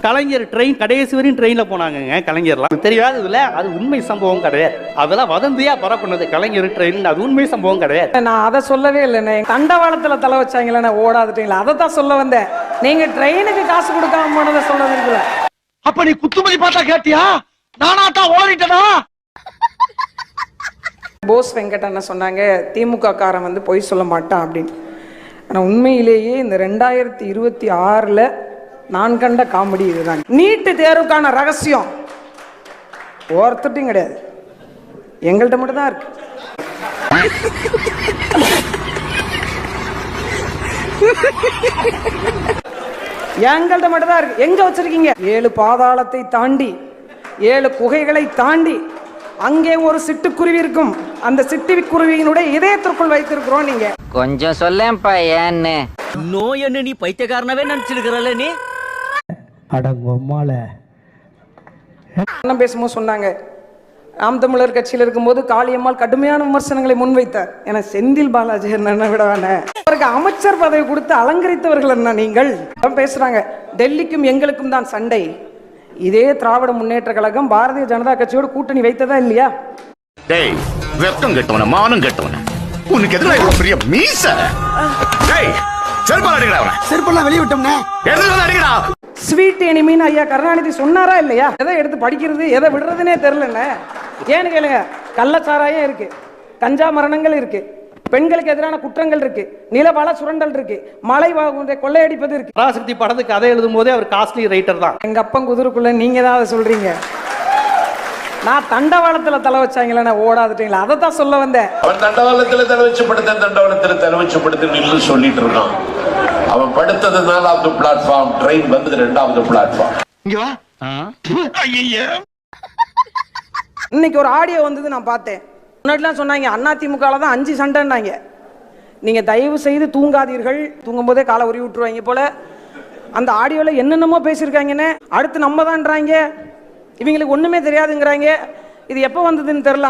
கலைஞர் train கடைசி வரையும் ட்ரெயினில் போனாங்க கலைஞர்லாம் தெரியாததுல அது உண்மை சம்பவம் கிடையாது. அதெல்லாம் வதந்தியா பரப்புனது கலைஞர் ட்ரெயின், அது உண்மை சம்பவம் கிடையாது. நான் அதை சொல்லவே இல்லைண்ணே. தண்டவாளத்தில் தலை வச்சாங்களே ஓடாதுட்டீங்களா, அதை தான் சொல்ல வந்தேன். நீங்க ட்ரெயினுக்கு காசு கொடுக்காம போனதை சொல்ல விரும்பல. அப்ப நீ குத்துமதி பார்த்தா கேட்டியா? நானாத்தான் ஓடிட்டனா? போஸ் வெங்கட் அண்ணா சொன்னாங்க திமுக காரன் வந்து பொய் சொல்ல மாட்டான் அப்படின்னு. ஆனால் உண்மையிலேயே இந்த 2026 நான் கண்ட காமெடி இதுதான். நீட்டு தேர்வுக்கான ரகசியம் ஒருத்தட்டும் கிடையாது, எங்கள்கிட்ட மட்டும் தான் இருக்கு. எங்கள்கிட்ட மட்டும் தான் இருக்கு. எங்க வச்சிருக்கீங்க? 7 பாதாளத்தை தாண்டி 7 குகைகளை தாண்டி அங்கே ஒரு சிட்டுக்குருவி இருக்கும். அந்த சிட்டுக்குருவியினுடைய இதயத்திற்குள் வைத்திருக்கிறோம். நீங்க கொஞ்சம் சொல்லேன்ப்பா ஏன்னு. நோயன்னு நீ பைத்தியக்காரனவே நினைச்சிருக்கிறல்ல நீ. அடங்கம்மால அண்ணன் பேசும்போது சொன்னாங்க, நாம் தமிழர் கட்சியில் இருக்கும்போது காளியம்மாள் கடுமையான விமர்சனங்களை முன்வைத்தார். என செந்தில் பாலாஜி என்ன விட வேணாம், அவருக்கு அமைச்சர் பதவி கொடுத்து அலங்கரித்தவர்கள் என்ன நீங்கள் பேசுறாங்க. டெல்லிக்கும் எங்களுக்கும் தான் சண்டை. இதே திராவிட முன்னேற்ற கழகம் பாரதிய ஜனதா கட்சியோட கூட்டணி வைத்ததா இல்லையா? டேய் வெக்கம் கெட்டவன, மானம் கெட்டவன, உனக்கு எதுல இவ்வளவு பெரிய மீச? டேய் செருப்பால அடிங்கடா அவன. செருப்பெல்லாம் வெளிய விட்டோம்னே. எதுல அடிங்கடா? ஸ்வீட் எனிமின்னு ஐயா கருணாநிதி சொன்னாரா இல்லையா? எதை எடுத்து படிக்கிறது எதை விடுறதுனே தெரியல. ஏன்னு கேளுங்க, கள்ளச்சாராயம் இருக்கு, கஞ்சா மரணங்கள் இருக்கு, பெண்களுக்கு எதிரான குற்றங்கள் இருக்கு, நிலவள சுரண்டல் இருக்கு, மலை கொள்ளையடிப்பது இருக்கு. பராசக்தி படத்துக்கு கதை எழுதும் போதே அவர் காஸ்ட்லி ரைட்டர் தான். எங்க அப்பன் குதிரைக்குள்ள நீங்க தான் அதை சொல்றீங்க. நான் தண்டவாளத்துல தலை வச்சாங்களே ஓடாதுட்டீங்களா, அதை தான் சொல்ல வந்தேன். அவன் தண்டவாளத்துல தலை வச்சு படுத்த, தண்டவாளத்துல தலை வச்சு படுத்து சொல்லிட்டு இருக்கான். அவன் படுத்தது 4வது பிளாட்ஃபார்ம், ட்ரெயின் வந்தது 2வது பிளாட்ஃபார்ம். இங்க வா. இன்னைக்கு ஒரு ஆடியோ வந்தது நான் பார்த்தேன். முன்னாடிலாம் சொன்னாங்க அதிமுகவில் தான் 5 சண்டைன்னாங்க. நீங்க தயவு செய்து தூங்காதீர்கள், தூங்கும் போதே காலை உருவி விட்டுருவாங்க போல. அந்த ஆடியோவில் என்னென்னமோ பேசியிருக்காங்கன்னு அடுத்து நம்ம தான்றாங்க, இவங்களுக்கு ஒண்ணுமே தெரியாதுங்கிறாங்க. இது எப்போ வந்ததுன்னு தெரியல.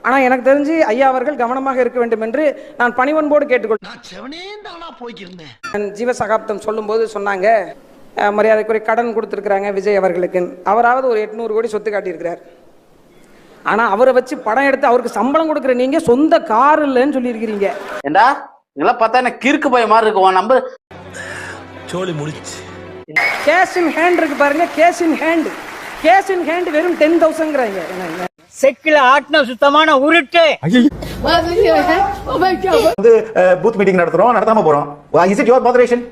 ஆனா எனக்கு தெரிஞ்சு ஐயா அவர்கள் கவனமாக இருக்க வேண்டும் என்று நான் பணிவன்போடு கேட்டுக்கொள்கிறேன். ஜீவசகாப்தம் சொல்லும் போது சொன்னாங்க, மரியாதைக்குரிய கடன் கொடுத்திருக்கிறாங்க விஜய் அவர்களுக்கு. அவராவது ஒரு 800 கோடி சொத்து காட்டியிருக்கிறார். ஆனா அவரை வச்சு படம் எடுத்து அவருக்கு சம்பளம் கொடுக்குற நீங்க சொந்த கார் இல்லைன்னு சொல்லி இருக்கிறீங்க. ஏண்டா இதெல்லாம் பார்த்தா எனக்கு கிறுக்கு பைய மாதிரி இருக்கும். நம்பர் சோலி முடிச்சு. கேஷ் இன் ஹேண்ட் இருக்கு பாருங்க, cash in hand. Cash in hand வெறும் 10,000ங்கறாங்க. செக்கில ஆட்ன சுத்தமான உருட்டு. வந்து பூத் மீட்டிங் நடத்துறோம், நடத்தாம போறோம். Is it your moderation?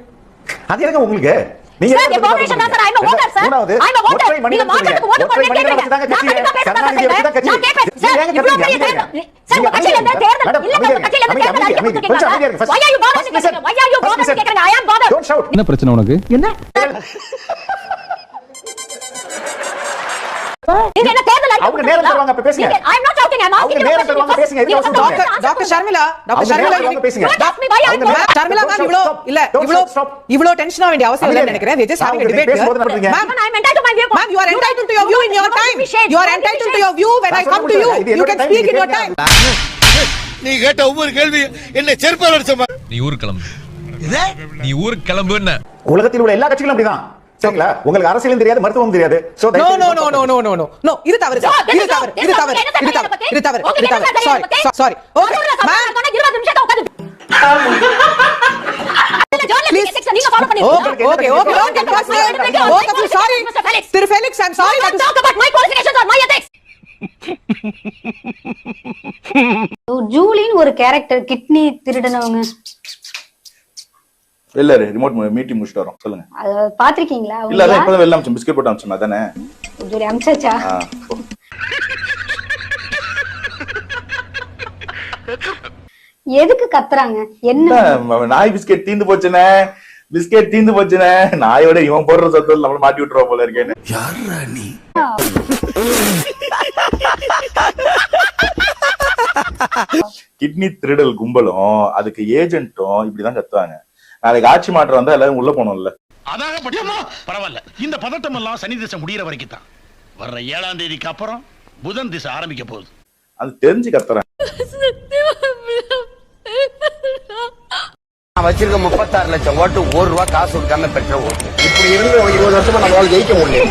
அது எனக்கு உங்களுக்கு நீங்க என்ன பிரச்சனை உனக்கு? என்ன அவங்க நேரம் தருவாங்க, அப்ப பேசுங்க. அவங்க நேரம் தருவாங்க, பேசுங்க. டாக்டர் ஷர்மிளா, பேசுங்க. ஷர்மிளா மேம் இவ்ளோ டென்ஷன் ஆக வேண்டிய அவசியம் இல்லைன்னு நினைக்கிறேன். we just having a debate here. Ma'am, I'm entitled to my view. Ma'am, you are entitled to your view in your time. You are entitled to your view when I come to you. You can speak in your time. நீ கேட்ட ஒவ்வொரு கேள்வி என்ன செருப்பால அடிச்சமா? நீ ஊர் கிளம்பு. நீ ஊர் கிளம்பு. என்ன உலகத்தில் உள்ள எல்லா கட்சிகளும் அப்படிதான். சரிங்களா? உங்களுக்கு அரசியலும் தெரியாது, மருத்துவம் தெரியாது. சோ no இது தவறு, இது தவறு, இது தவறு, இது தவறு, இது தவறு, இது தவறு. sorry okay ma'am 20 நிமிஷம் உட்கார்ந்து okay don't get personal. okay sorry Sir Felix, I'm sorry that talk about my qualifications or my ethics. Julian ஒரு கேரக்டர் கிட்னி திருடனவங்க. இல்ல ரிமோட் மீட்டிங் முடிச்சிட்டு வரோம். சொல்லுங்க. அத பாத்திருக்கீங்களா? இல்ல அத இப்போதான் வெல்ல அம்சம் பிஸ்கட் போட்டு அம்சம் அதானே. ஜூலி அம்சாச்சா? எதுக்கு கத்துறாங்க? என்ன நாய் பிஸ்கட் தீந்து போச்சுனே, பிஸ்கட் தீந்து போச்சுனே, நாயோட இவன் போடுற சத்தத்துல நம்மள மாட்டி விட்டுறோம் போல இருக்கேன்னு. யாரா நீ? கிட்னி திருடல் கும்பலும் அதுக்கு ஏஜென்ட்டும் இப்படிதான் கத்துவாங்க. நாளைக்கு ஆட்சி மாற்றம் வந்தா எல்லாரும் உள்ள போனோம்ல. அதாக பட்டியமா பரவாயில்ல. இந்த பதட்டம் எல்லாம் சனி திசை முடியற வரைக்கும் தான். வர்ற 7ஆம் தேதிக்கு அப்புறம் புதன் திசை ஆரம்பிக்க போகுது. அது தெரிஞ்சு கத்துறேன். நான் வச்சிருக்க 36 லட்சம் ஓட்டு 1 ரூபா காசு கொடுக்காம பெற்ற ஓட்டு. இப்படி இருந்து 20 வருஷமா நம்மளால ஜெயிக்க முடியும்.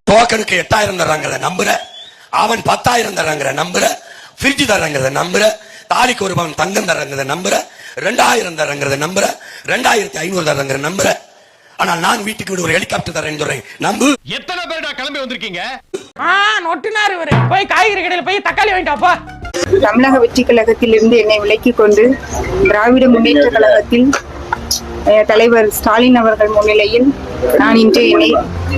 டோக்கனுக்கு 8000 தர்றாங்கிறத நம்புற, அவன் 10,000 தர்றாங்கிற நம்புற, ஃப்ரிட்ஜ் தர்றாங்கிறத நம்புற, தாலிக்கு ஒரு பவன் தங்கம் தர்றாங்கிறத நம்புற, 2000 தர்றாங்கிறத நம்புற, 2500 தர்றாங்கிற நம்புற. ஆனால் நான் வீட்டுக்கு விட ஒரு ஹெலிகாப்டர் தரேன்னு சொல்றேன், நம்பு. எத்தனை பேருடா கிளம்பி வந்திருக்கீங்க? நொட்டுனாரு இவரு. போய் காய்கறி கடையில போய் தக்காளி வாங்கிட்டாப்பா. தமிழக வெற்றி கழகத்தில் இருந்து என்னை விலக்கிக் கொண்டு திராவிட முன்னேற்ற கழகத்தில் தலைவர் ஸ்டாலின் அவர்கள் முன்னிலையில் நான் இன்று என்னை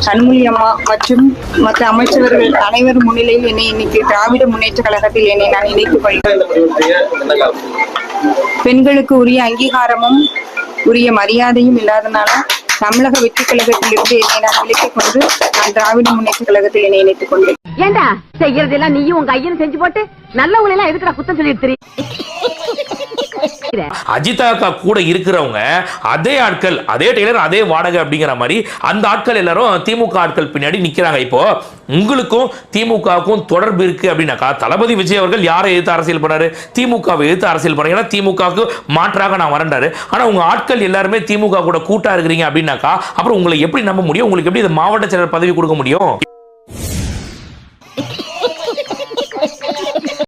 கண்மொழி அம்மா மற்றும் மற்ற அமைச்சர்கள் அனைவர் முன்னிலையில் என்னை இன்னைக்கு திராவிட முன்னேற்ற கழகத்தில் என்னை நான் இணைத்துக் கொள்கிறேன். பெண்களுக்கு உரிய அங்கீகாரமும் உரிய மரியாதையும் இல்லாதனால தமிழக வெற்றி கழகத்தில் இருந்து என்னை நான் விலக்கிக் கொண்டு நான் திராவிட முன்னேற்ற கழகத்தில் என்னை இணைத்துக் கொண்டேன். ஏண்டா செய்யறதெல்லாம் நீயும் உங்க ஐயனும் செஞ்சு போட்டு நல்லவங்களை எல்லாம் எதுக்குடா குத்தம் சொல்லிட்டு அஜிதாக்கா கூட இருக்கிறவங்க அதே ஆட்கள், அதே டெய்லர், அதே வாடகை அப்படிங்கிற மாதிரி அந்த ஆட்கள் எல்லாரும் திமுக ஆட்கள் பின்னாடி நிக்கிறாங்க. இப்போ உங்களுக்கும் திமுகவுக்கும் தொடர்பு இருக்கு அப்படின்னாக்கா தளபதி விஜய் அவர்கள் யாரை எதிர்த்து அரசியல் பண்ணாரு? திமுகவை எதிர்த்து அரசியல் பண்ணாரு. ஏன்னா திமுகவுக்கு மாற்றாக நான் வரண்டாரு. ஆனா உங்க ஆட்கள் எல்லாருமே திமுக கூட கூட்டா இருக்கிறீங்க அப்படின்னாக்கா அப்புறம் உங்களை எப்படி நம்ப முடியும்? உங்களுக்கு எப்படி இந்த மாவட்ட செயலர் பதவி கொடுக்க முடியும்?